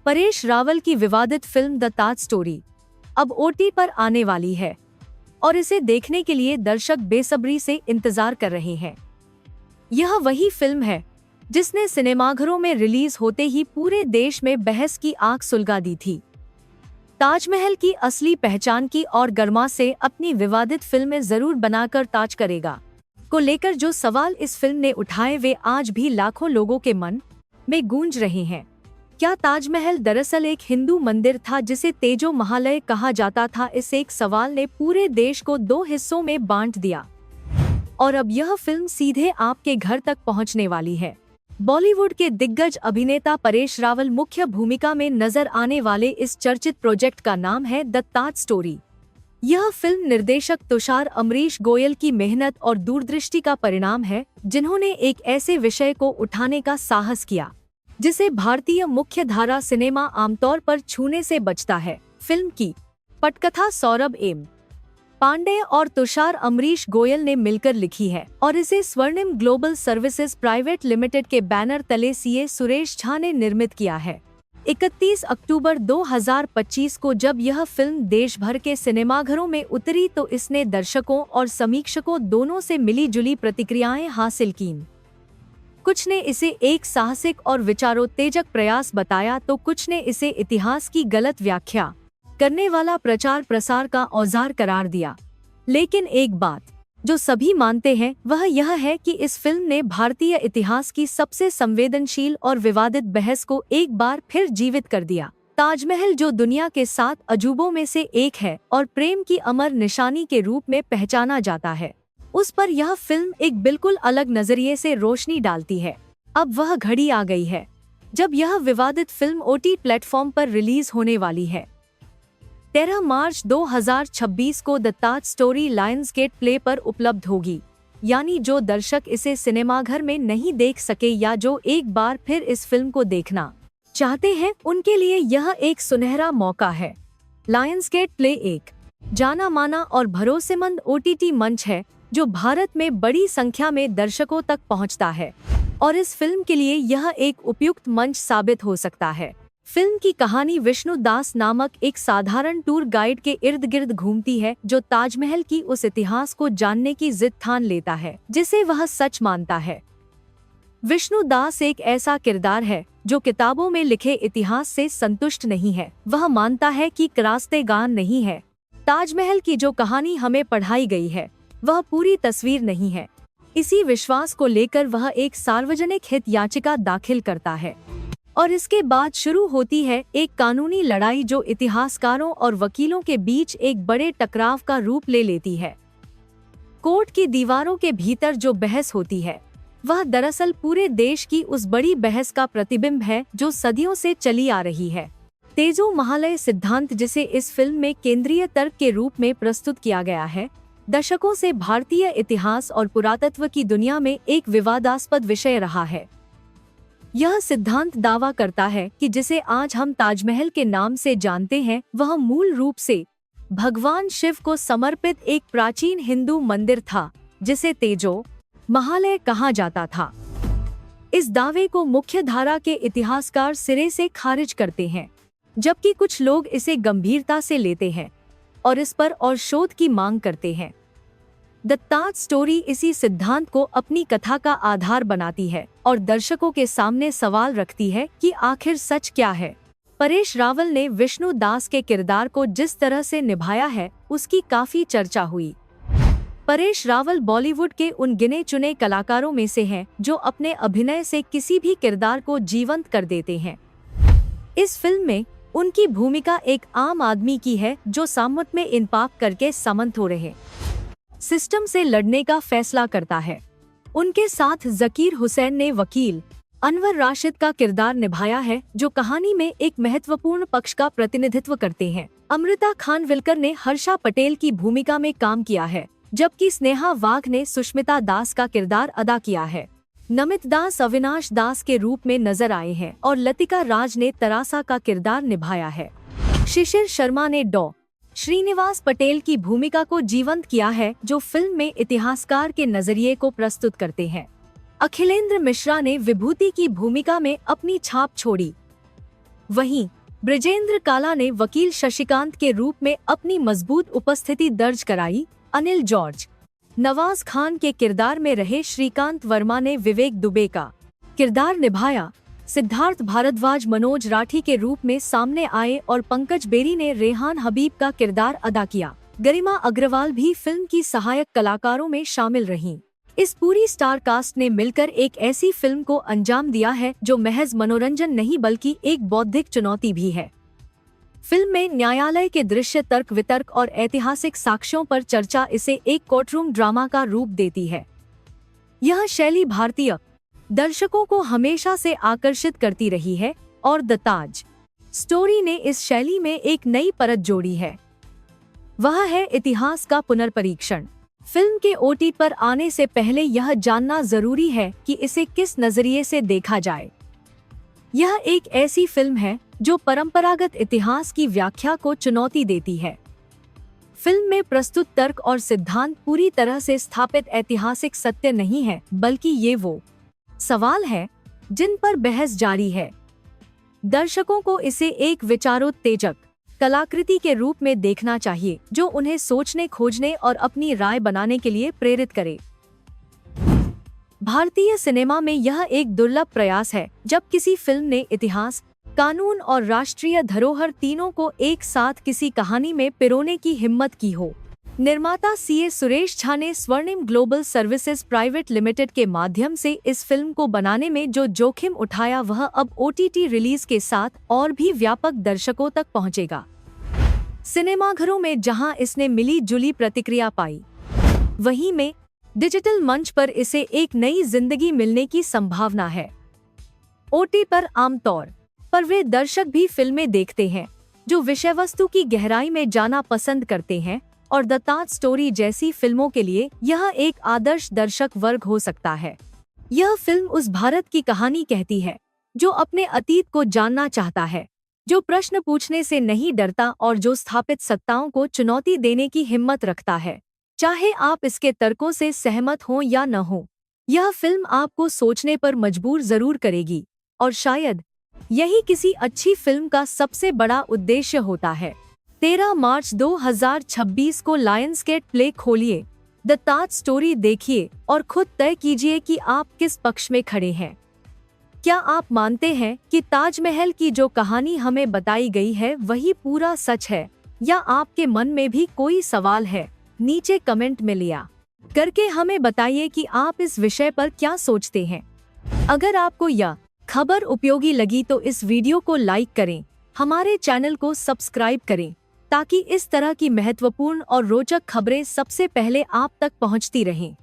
परेश रावल की विवादित film the Taj story अब ओटी पर आने वाली है और इसे देखने के लिए दर्शक बेसब्री से इंतजार कर रहे हैं। यह वही फिल्म है जिसने सिनेमाघरों में रिलीज होते ही पूरे देश में बहस की आग सुलगा दी थी। ताजमहल की असली पहचान की और गर्मा से अपनी विवादित फिल्में जरूर बनाकर ताज करेगा को लेकर जो सवाल इस फिल्म ने उठाए वे आज भी लाखों लोगों के मन में गूंज रहे हैं। क्या ताजमहल दरअसल एक हिंदू मंदिर था जिसे तेजो महालय कहा जाता था? इस एक सवाल ने पूरे देश को दो हिस्सों में बांट दिया और अब यह फिल्म सीधे आपके घर तक पहुंचने वाली है। बॉलीवुड के दिग्गज अभिनेता परेश रावल मुख्य भूमिका में नजर आने वाले इस चर्चित प्रोजेक्ट का नाम है द ताज स्टोरी। यह फिल्म निर्देशक तुषार अमरीश गोयल की मेहनत और दूरदृष्टि का परिणाम है, जिन्होंने एक ऐसे विषय को उठाने का साहस किया जिसे भारतीय मुख्यधारा सिनेमा आमतौर पर छूने से बचता है। फिल्म की पटकथा सौरभ एम पांडे और तुषार अमरीश गोयल ने मिलकर लिखी है और इसे स्वर्णिम ग्लोबल सर्विसेज प्राइवेट लिमिटेड के बैनर तले सीए सुरेश झा ने निर्मित किया है। 31 अक्टूबर 2025 को जब यह फिल्म देश भर के सिनेमाघरों में उतरी तो इसने दर्शकों और समीक्षकों दोनों से मिली-जुली प्रतिक्रियाएं हासिल कीं। कुछ ने इसे एक साहसिक और विचारोत्तेजक प्रयास बताया तो कुछ ने इसे इतिहास की गलत व्याख्या करने वाला प्रचार प्रसार का औजार करार दिया। लेकिन एक बात जो सभी मानते हैं वह यह है कि इस फिल्म ने भारतीय इतिहास की सबसे संवेदनशील और विवादित बहस को एक बार फिर जीवित कर दिया। ताजमहल जो दुनिया के 7 अजूबों में से एक है और प्रेम की अमर निशानी के रूप में पहचाना जाता है, उस पर यह फिल्म एक बिल्कुल अलग नजरिए से रोशनी डालती है। अब वह घड़ी आ गई है जब यह विवादित फिल्म ओटी प्लेटफॉर्म पर रिलीज होने वाली है। 13 मार्च 2026 को the Taj story Lionsgate play पर उपलब्ध होगी। यानी जो दर्शक इसे सिनेमाघर में नहीं देख सके या जो एक बार फिर इस फिल्म को देखना चाहते हैं, उनके लिए यह एक सुनहरा मौका है। लायंसगेट प्ले एक जाना माना और भरोसेमंद ओटीटी मंच है जो भारत में बड़ी संख्या में दर्शकों तक पहुंचता है और इस फिल्म के लिए यह एक उपयुक्त मंच साबित हो सकता है। फिल्म की कहानी विष्णु दास नामक एक साधारण टूर गाइड के इर्द गिर्द घूमती है जो ताजमहल की उस इतिहास को जानने की जिद ठान लेता है जिसे वह सच मानता है। विष्णु दास एक ऐसा किरदार है जो किताबों में लिखे इतिहास से संतुष्ट नहीं है। वह मानता है कि रास्तेगान नहीं है। ताजमहल की जो कहानी हमें पढ़ाई गई है वह पूरी तस्वीर नहीं है। इसी विश्वास को लेकर वह एक सार्वजनिक हित याचिका दाखिल करता है और इसके बाद शुरू होती है एक कानूनी लड़ाई जो इतिहासकारों और वकीलों के बीच एक बड़े टकराव का रूप ले लेती है। कोर्ट की दीवारों के भीतर जो बहस होती है वह दरअसल पूरे देश की उस बड़ी बहस का प्रतिबिंब है जो सदियों से चली आ रही है। तेजो महालय सिद्धांत, जिसे इस फिल्म में केंद्रीय तर्क के रूप में प्रस्तुत किया गया है, दशकों से भारतीय इतिहास और पुरातत्व की दुनिया में एक विवादास्पद विषय रहा है। यह सिद्धांत दावा करता है कि जिसे आज हम ताजमहल के नाम से जानते हैं वह मूल रूप से भगवान शिव को समर्पित एक प्राचीन हिंदू मंदिर था जिसे तेजो महालय कहा जाता था। इस दावे को मुख्यधारा के इतिहासकार सिरे से खारिज करते हैं, जबकि कुछ लोग इसे गंभीरता से लेते हैं और इस पर और शोध की मांग करते हैं। द ताज स्टोरी इसी सिद्धांत को अपनी कथा का आधार बनाती है और दर्शकों के सामने सवाल रखती है कि आखिर सच क्या है। परेश रावल ने विष्णु दास के किरदार को जिस तरह से निभाया है उसकी काफी चर्चा हुई। परेश रावल बॉलीवुड के उन गिने चुने कलाकारों में से हैं जो अपने अभिनय से किसी भी किरदार को जीवंत कर देते हैं। इस फिल्म में उनकी भूमिका एक आम आदमी की है जो सामत में इनपाक करके सामंत हो रहे सिस्टम से लड़ने का फैसला करता है। उनके साथ जकीर हुसैन ने वकील अनवर राशिद का किरदार निभाया है जो कहानी में एक महत्वपूर्ण पक्ष का प्रतिनिधित्व करते हैं। अमृता खानविलकर ने हर्षा पटेल की भूमिका में काम किया है, जबकि स्नेहा वाघ ने सुष्मिता दास का किरदार अदा किया है। नमित दास अविनाश दास के रूप में नजर आए हैं और लतिका राज ने तरासा का किरदार निभाया है। शिशिर शर्मा ने डॉ. श्रीनिवास पटेल की भूमिका को जीवंत किया है जो फिल्म में इतिहासकार के नजरिए को प्रस्तुत करते हैं। अखिलेंद्र मिश्रा ने विभूति की भूमिका में अपनी छाप छोड़ी। वहीं ब्रिजेंद्र काला ने वकील शशिकांत के रूप में अपनी मजबूत उपस्थिति दर्ज कराई। अनिल जॉर्ज, नवाज खान के किरदार में रहे श्रीकांत वर्मा ने विवेक दुबे का किरदार निभाया। सिद्धार्थ भारद्वाज मनोज राठी के रूप में सामने आए और पंकज बेरी ने रेहान हबीब का किरदार अदा किया। गरिमा अग्रवाल भी फिल्म की सहायक कलाकारों में शामिल रहीं। इस पूरी स्टार कास्ट ने मिलकर एक ऐसी फिल्म को अंजाम दिया है जो महज मनोरंजन नहीं बल्कि एक बौद्धिक चुनौती भी है। फिल्म में न्यायालय के दृश्य, तर्क वितर्क और ऐतिहासिक साक्ष्यों पर चर्चा इसे एक कोर्टरूम ड्रामा का रूप देती है। यह शैली भारतीय दर्शकों को हमेशा से आकर्षित करती रही है और द ताज स्टोरी ने इस शैली में एक नई परत जोड़ी है। वह है इतिहास का पुनर्परीक्षण। फिल्म के ओटी पर आने से पहले यह जानना जरूरी है कि इसे किस नजरिए से देखा जाए। यह एक ऐसी फिल्म है जो परंपरागत इतिहास की व्याख्या को चुनौती देती है। फिल्म में प्रस्तुत तर्क और सिद्धांत पूरी तरह से स्थापित ऐतिहासिक सत्य नहीं है, बल्कि ये वो सवाल है जिन पर बहस जारी है। दर्शकों को इसे एक विचारोत्तेजक कलाकृति के रूप में देखना चाहिए जो उन्हें सोचने, खोजने और अपनी राय बनाने के लिए प्रेरित करे। भारतीय सिनेमा में यह एक दुर्लभ प्रयास है जब किसी फिल्म ने इतिहास, कानून और राष्ट्रीय धरोहर तीनों को एक साथ किसी कहानी में पिरोने की हिम्मत की हो। निर्माता सीए सुरेश झा ने स्वर्णिम ग्लोबल सर्विसेज प्राइवेट लिमिटेड के माध्यम से इस फिल्म को बनाने में जो जोखिम उठाया वह अब ओटीटी रिलीज के साथ और भी व्यापक दर्शकों तक पहुंचेगा। सिनेमाघरों में जहां इसने मिली जुली प्रतिक्रिया पाई, वहीं में डिजिटल मंच पर इसे एक नई जिंदगी मिलने की संभावना है। ओटी पर आमतौर पर वे दर्शक भी फिल्में देखते हैं जो विषय वस्तु की गहराई में जाना पसंद करते हैं और द ताज स्टोरी जैसी फिल्मों के लिए यह एक आदर्श दर्शक वर्ग हो सकता है। यह फिल्म उस भारत की कहानी कहती है जो अपने अतीत को जानना चाहता है, जो प्रश्न पूछने से नहीं डरता और जो स्थापित सत्ताओं को चुनौती देने की हिम्मत रखता है, चाहे आप इसके तर्कों से सहमत हों या न हो। यह फिल्म आपको सोचने पर मजबूर जरूर करेगी और शायद यही किसी अच्छी फिल्म का सबसे बड़ा उद्देश्य होता है। 13 मार्च 2026 को लायंसगेट प्ले खोलिए, द ताज स्टोरी देखिए और खुद तय कीजिए कि आप किस पक्ष में खड़े हैं। क्या आप मानते हैं कि ताजमहल की जो कहानी हमें बताई गई है वही पूरा सच है, या आपके मन में भी कोई सवाल है? नीचे कमेंट में लिया करके हमें बताइए कि आप इस विषय पर क्या सोचते हैं। अगर आपको यह खबर उपयोगी लगी तो इस वीडियो को लाइक करें, हमारे चैनल को सब्सक्राइब करें ताकि इस तरह की महत्वपूर्ण और रोचक खबरें सबसे पहले आप तक पहुंचती रहें।